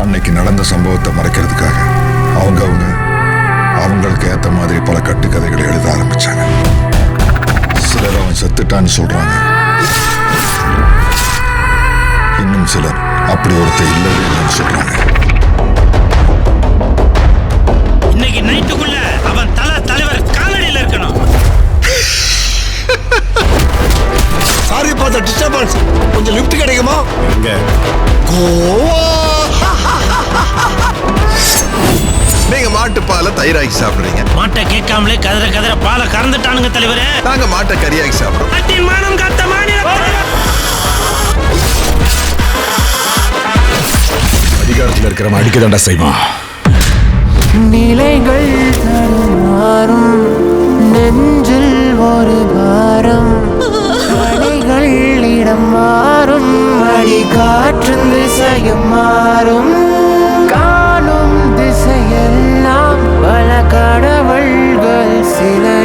அன்னைக்கு நடந்த சம்பவத்தை மறைக்கிறதுக்காக அவங்களுக்கு ஏத்த மாதிரி பல கட்டுக்கதைகளை எழுத ஆரம்பிச்சாங்க. சிலர் அவன் செத்துட்டான்னு சொல்றாங்க, இன்னும் சிலர் அப்படி ஒருத்தர் இல்லவே இல்லைன்னு சொல்றாங்க. இன்னைக்கு நைட்டுக்குள்ள அவன் தலைவர் காலடியில் இருக்கணும். Sorry for the disturbance. கொஞ்சம் லிஃப்ட் கிடைக்குமா? எங்க? கோவா. நீங்க மாட்டு பாலை தயிராக்கி சாப்பிடுறீங்க. மாட்டை கேட்காமலே கதற பாலை கறந்துட்டானுங்க தலைவரே. நாங்க மாட்டை கறியாக்கி சாப்பிடுறோம். அட்டின் மானம் காத்த மாநில அதிகாரத்தில் இருக்கிறவன் அடிக்க தாண்டா செய்வான். நிலைகள் தடுமாறும், நெஞ்சில் ஒரு பாரம், மலைகள் இடம் மாறும், அடி காற்றின் திசையும் மாறும், காணும் திசையெல்லாம் பல கடவுள்கள் சிலை